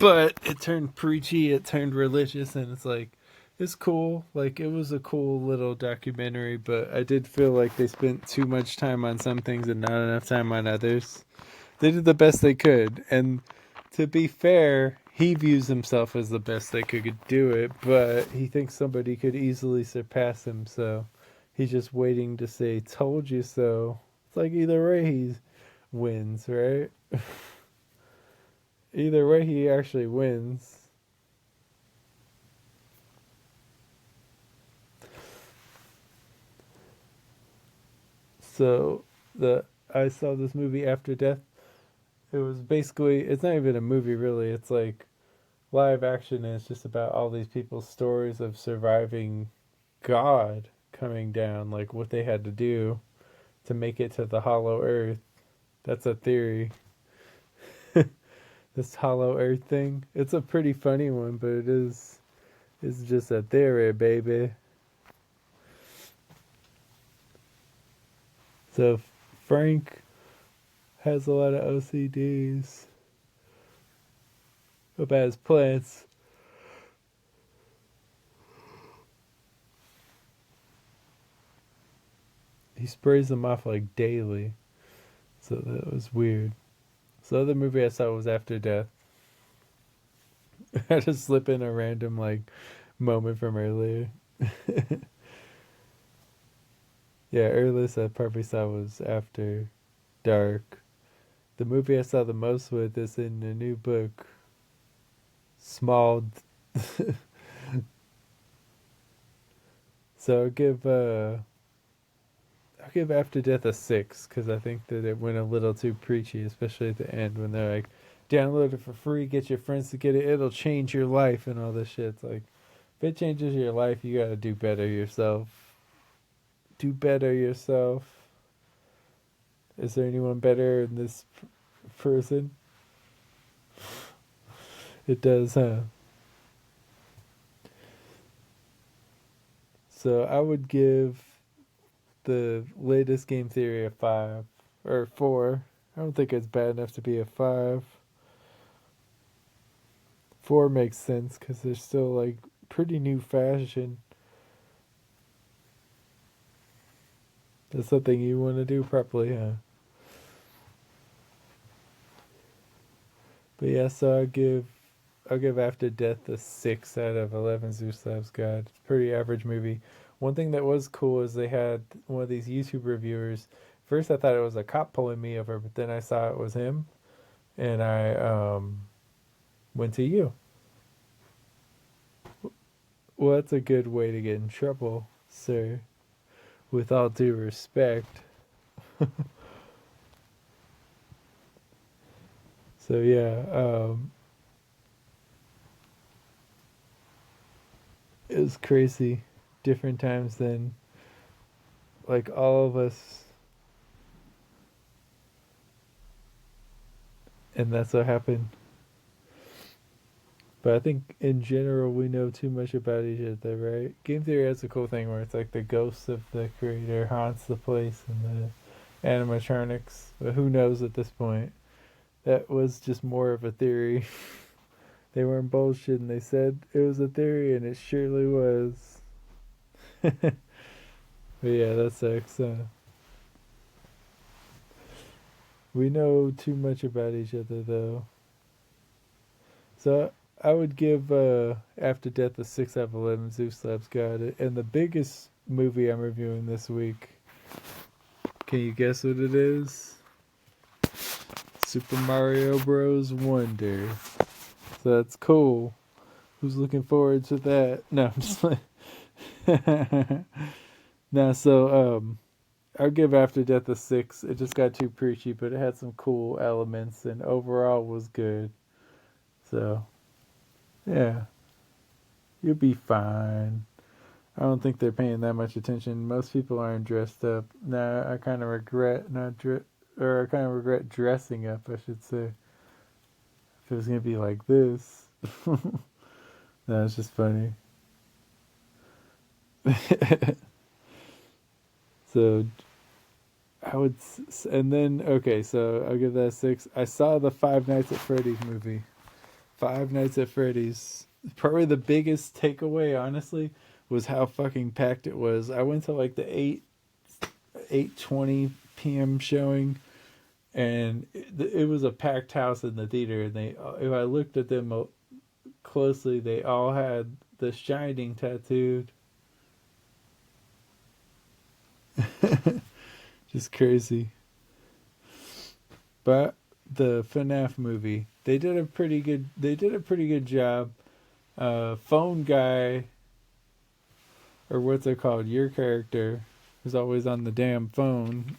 But it turned preachy, it turned religious, and it's cool. Like, it was a cool little documentary, but I did feel like they spent too much time on some things and not enough time on others. They did the best they could, and to be fair, he views himself as the best they could do it, but he thinks somebody could easily surpass him, so he's just waiting to say, told you so. It's like either way he wins, right? Either way he actually wins. So I saw this movie After Death. It was basically, it's not even a movie really, it's like live action, and it's just about all these people's stories of surviving God coming down, like what they had to do to make it to the hollow earth. That's a theory. This hollow earth thing. It's a pretty funny one, but it's just a theory, baby. So Frank has a lot of OCDs about his plants. He sprays them off like daily. So that was weird. So the other movie I saw was After Death. I just slip in a random like moment from earlier. Yeah, earliest I probably saw was After Dark. The movie I saw the most with is in the new book, Small. So I'll give After Death a 6 because I think that it went a little too preachy, especially at the end when they're like, download it for free, get your friends to get it, it'll change your life and all this shit. It's like, if it changes your life, you gotta do better yourself. Do better yourself. Is there anyone better in this person? It does, huh? So I would give the latest game theory a 5 or 4. I don't think it's bad enough to be a 5. 4 makes sense because they're still like pretty new fashion. That's something you want to do properly, huh? But yeah, so I'll give After Death a 6 out of 11 Zeus Labs God. Pretty average movie. One thing that was cool is they had one of these YouTube reviewers. First I thought it was a cop pulling me over, but then I saw it was him, and I went to you. Well, that's a good way to get in trouble, sir. With all due respect. So yeah, it was crazy. Different times then. Like all of us, and that's what happened. But I think in general we know too much about each other, right? Game theory has a cool thing where it's like the ghost of the creator haunts the place and the animatronics. But who knows at this point? That was just more of a theory. They weren't bullshitting. They said it was a theory, and it surely was. But yeah, that sucks. We know too much about each other, though. So I would give After Death a 6 out of 11 Zeus Labs God. And the biggest movie I'm reviewing this week, can you guess what it is? Super Mario Bros. Wonder. So that's cool. Who's looking forward to that? No, I'm just like... No, so I'll give After Death a 6. It just got too preachy, but it had some cool elements and overall was good. So, yeah. You'll be fine. I don't think they're paying that much attention. Most people aren't dressed up. Nah, I kind of regret dressing up, I should say. If it was gonna be like this. No, it's just funny. So I would, and then okay, so I'll give that a 6. I saw the Five Nights at Freddy's movie. Five Nights at Freddy's. Probably the biggest takeaway, honestly, was how fucking packed it was. I went to like the 8:20 p.m. showing, and it was a packed house in the theater. And if I looked at them closely, they all had The Shining tattooed. Just crazy. But the FNAF movie, they did a pretty good job. Phone guy, or what's it called? Your character is always on the damn phone.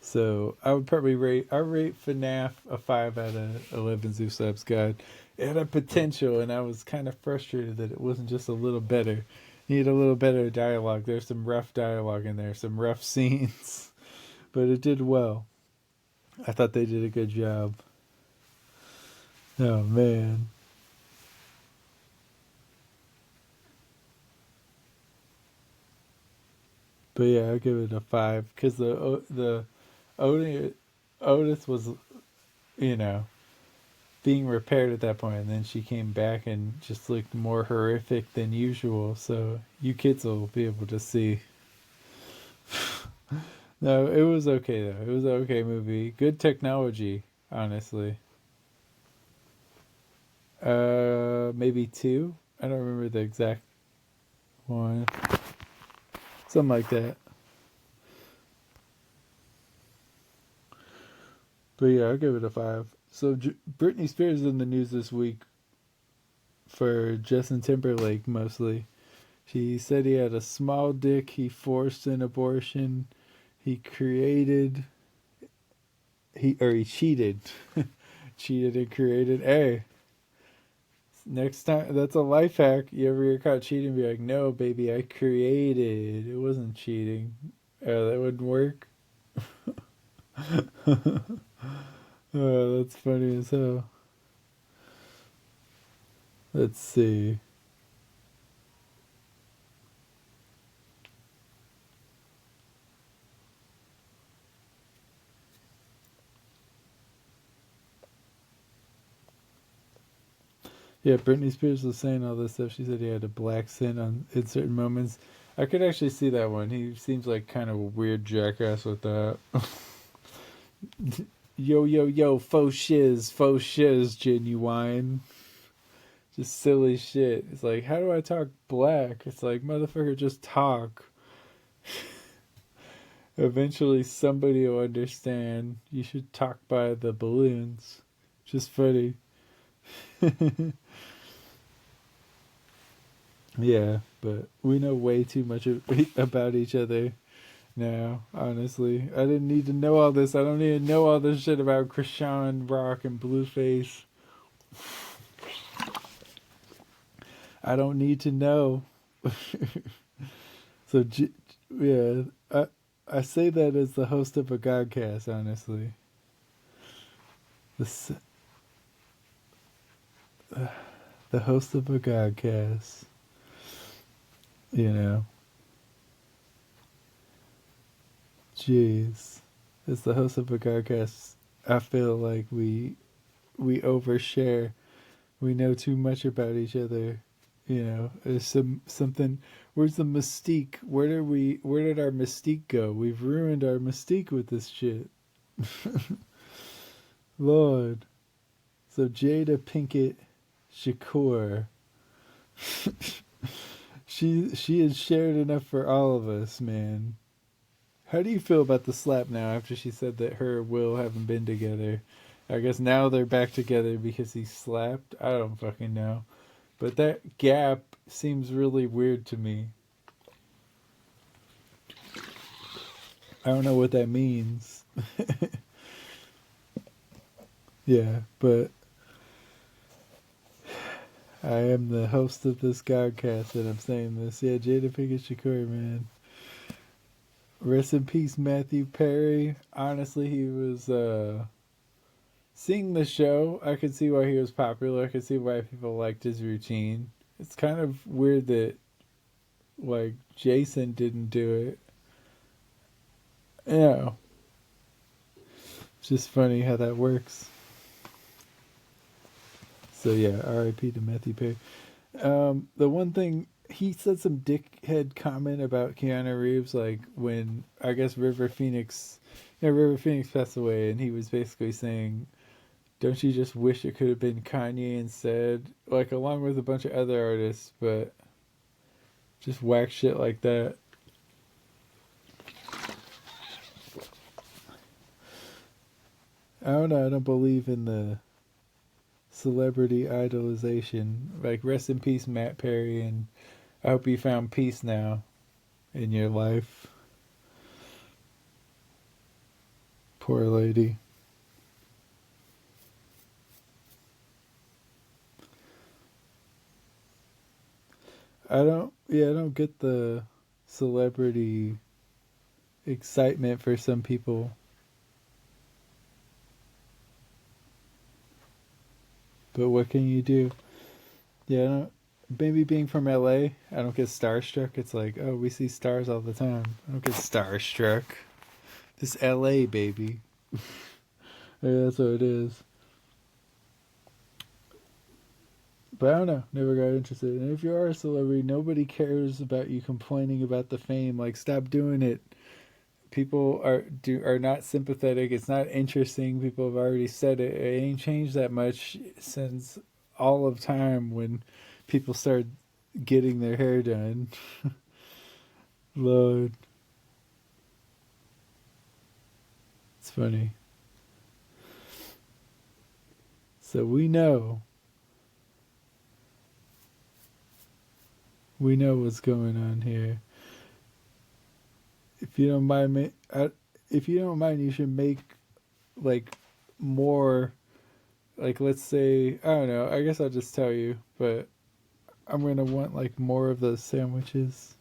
So I would probably rate FNAF a 5 out of 11 Zeus Labs God. It had a potential, and I was kind of frustrated that it wasn't just a little better. Need a little better dialogue. There's some rough dialogue in there, some rough scenes, but it did well. I thought they did a good job. Oh man. But yeah, I'll give it a 5 because the Otis was, you know, being repaired at that point, and then she came back and just looked more horrific than usual. So you kids will be able to see. No, it was okay though. It was an okay movie. Good technology, honestly. Maybe two. I don't remember the exact one. Something like that. But yeah, I'll give it a 5. So Britney Spears is in the news this week for Justin Timberlake mostly. She said he had a small dick. He forced an abortion. He created. He cheated. Cheated and created. Hey, next time, that's a life hack. You ever get caught cheating? Be like, no, baby, I created. It wasn't cheating. Oh, that wouldn't work. Oh, that's funny as hell. Let's see. Yeah, Britney Spears was saying all this stuff. She said he had a black sin in certain moments. I could actually see that one. He seems like kind of a weird jackass with that. Yo, yo, yo, faux shiz, genuine. Just silly shit. It's like, how do I talk black? It's like, motherfucker, just talk. Eventually somebody will understand. You should talk by the balloons. Just funny. Yeah, but we know way too much about each other now, honestly. I didn't need to know all this. I don't need to know all this shit about Krishan Rock and Blueface. I don't need to know. So, yeah, I say that as the host of a Godcast, honestly. The host of a Godcast. You know. Jeez. As the host of a Godcast, I feel like we overshare. We know too much about each other. You know, there's something. Where's the mystique? Where did our mystique go? We've ruined our mystique with this shit. Lord. So Jada Pinkett Shakur. She has shared enough for all of us, man. How do you feel about the slap now after she said that her and Will haven't been together? I guess now they're back together because he slapped? I don't fucking know. But that gap seems really weird to me. I don't know what that means. Yeah, but I am the host of this Godcast and I'm saying this. Yeah, Jada Pinkett Shakur, man. Rest in peace, Matthew Perry. Honestly, he was seeing the show. I could see why he was popular. I could see why people liked his routine. It's kind of weird that like Jason didn't do it. You know, it's just funny how that works. So yeah, R.I.P. to Matthew Perry. The one thing he said some dickhead comment about Keanu Reeves, like when I guess River Phoenix passed away, and he was basically saying, "Don't you just wish it could have been Kanye instead?" Like along with a bunch of other artists, but just whack shit like that. I don't know. I don't believe in the celebrity idolization. Like, rest in peace, Matt Perry, and I hope you found peace now in your life. Poor lady. I don't get the celebrity excitement for some people. But what can you do? Yeah, maybe being from LA, I don't get starstruck. It's like, oh, we see stars all the time. I don't get starstruck. This LA, baby. Yeah, that's what it is. But I don't know. Never got interested. And if you are a celebrity, nobody cares about you complaining about the fame. Like, stop doing it. People are not sympathetic. It's not interesting. People have already said it. It ain't changed that much since all of time when people started getting their hair done. Lord, it's funny. So we know what's going on here. If you don't mind me, if you don't mind, you should make like more. Like, let's say, I don't know. I guess I'll just tell you, but I'm gonna want like more of those sandwiches.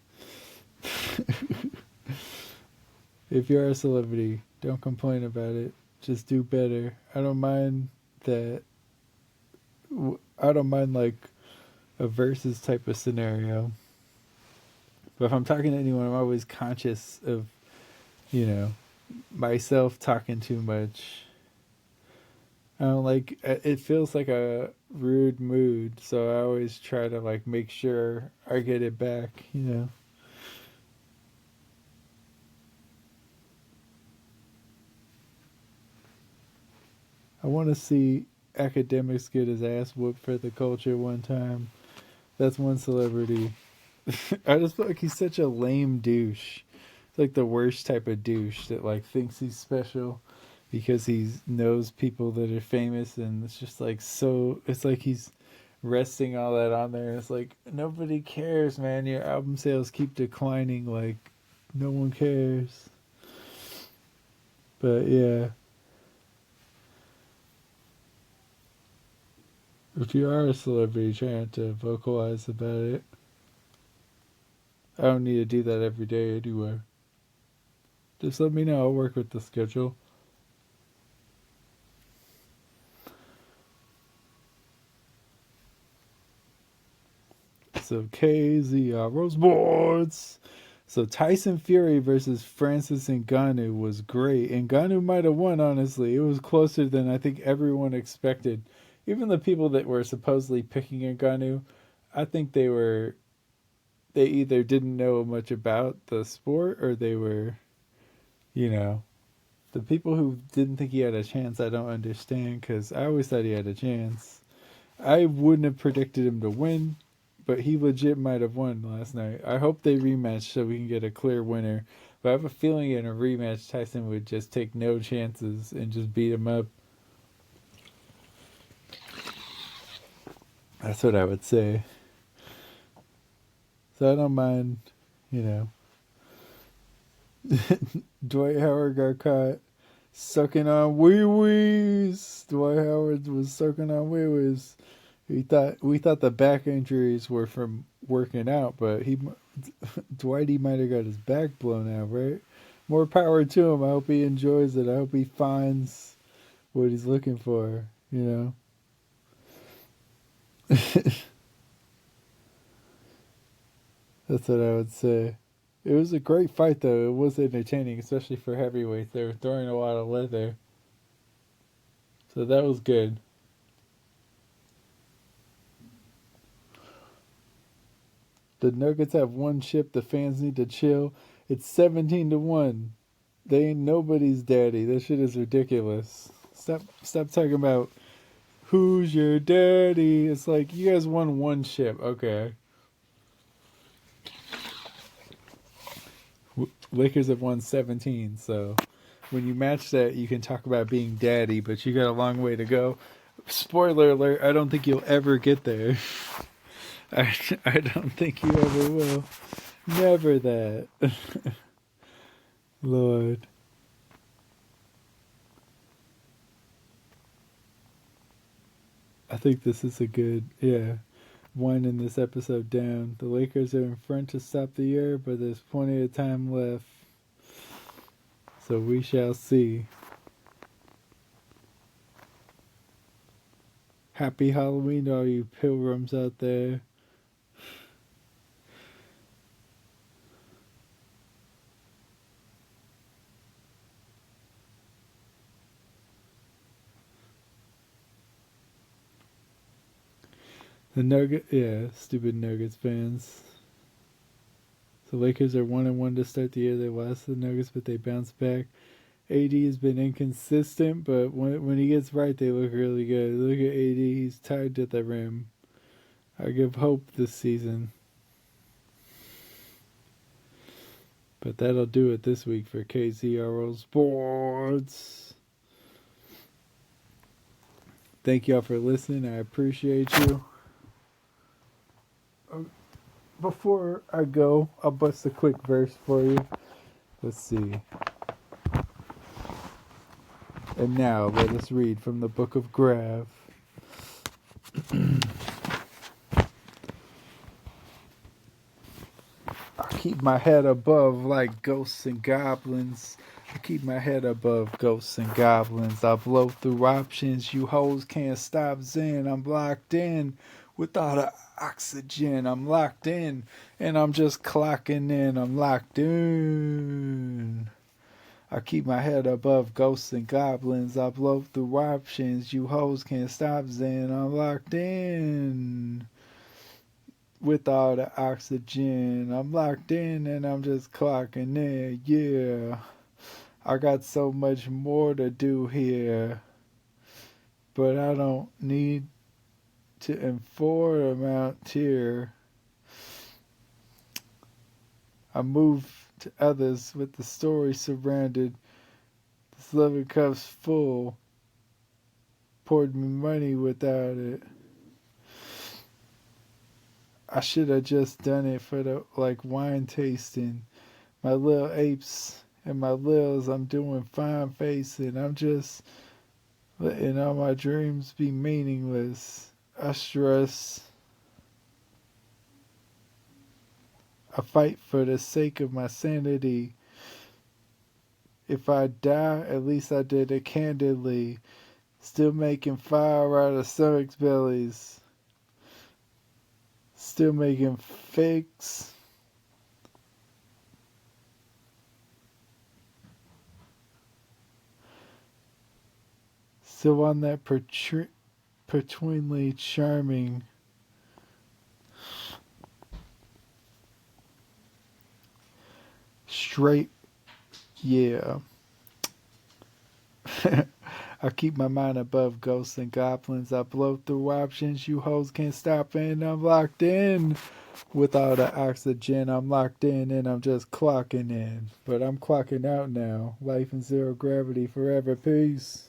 If you're a celebrity, don't complain about it. Just do better. I don't mind that. I don't mind like a versus type of scenario. But if I'm talking to anyone, I'm always conscious of, you know, myself talking too much. I don't like it. Feels like a rude mood, so I always try to like make sure I get it back. You know. I want to see academics get his ass whooped for the culture one time. That's one celebrity. I just feel like he's such a lame douche. It's like the worst type of douche that like thinks he's special because he knows people that are famous, and it's just like so. It's like he's resting all that on there. It's like nobody cares, man. Your album sales keep declining. Like no one cares. But yeah, if you are a celebrity trying to vocalize about it, I don't need to do that every day anywhere. Just let me know. I'll work with the schedule. So KZR Sports. So Tyson Fury versus Franciz Ngannnou was great. Ngannou might have won, honestly. It was closer than I think everyone expected. Even the people that were supposedly picking Ngannou, I think they either didn't know much about the sport or they were, you know, the people who didn't think he had a chance. I don't understand because I always thought he had a chance. I wouldn't have predicted him to win, but he legit might have won last night. I hope they rematch so we can get a clear winner. But I have a feeling in a rematch, Tyson would just take no chances and just beat him up. That's what I would say. So I don't mind, you know. Dwight Howard got caught sucking on wee wees. Dwight Howard was sucking on wee wees. We thought the back injuries were from working out, but Dwighty might have got his back blown out, right? More power to him. I hope he enjoys it. I hope he finds what he's looking for, you know. That's what I would say. It was a great fight, though. It was entertaining, especially for heavyweights. They were throwing a lot of leather. So that was good. The Nuggets have one chip. The fans need to chill. It's 17-1. They ain't nobody's daddy. That shit is ridiculous. Stop talking about who's your daddy. It's like you guys won one chip. Okay. Lakers have won 17, so when you match that, you can talk about being daddy, but you got a long way to go. Spoiler alert, I don't think you'll ever get there. I don't think you ever will. Never that. Lord. I think this is a good, winding this episode down. The Lakers are in front to stop the year, but there's plenty of time left. So we shall see. Happy Halloween to all you pilgrims out there. Stupid Nuggets fans. The Lakers are 1-1 to start the year. They lost to the Nuggets, but they bounced back. AD has been inconsistent, but when he gets right, they look really good. Look at AD; he's tied to the rim. I give hope this season. But that'll do it this week for KZRO Sports. Thank y'all for listening. I appreciate you. Before I go, I'll bust a quick verse for you. Let's see. And now let us read from the book of Grav. I keep my head above like ghosts and goblins. I keep my head above ghosts and goblins. I blow through options. You hoes can't stop Zen. I'm locked in without a oxygen. I'm locked in and I'm just clocking in. I'm locked in. I keep my head above ghosts and goblins. I blow through options. You hoes can't stop Zen. I'm locked in with all the oxygen. I'm locked in and I'm just clocking in. Yeah. I got so much more to do here. But I don't need to inform out here. I move to others with the story surrounded. This loving cup's full. Poured me money without it. I should have just done it for the wine tasting. My little apes and my lils, I'm doing fine facing. I'm just letting all my dreams be meaningless. I stress. I fight for the sake of my sanity. If I die, at least I did it candidly. Still making fire out of stomach's bellies. Still making fakes. Still on that pertweenly charming. Straight, yeah. I keep my mind above ghosts and goblins. I blow through options. You hoes can't stop and I'm locked in. With all the oxygen, I'm locked in and I'm just clocking in. But I'm clocking out now. Life in zero gravity forever. Peace.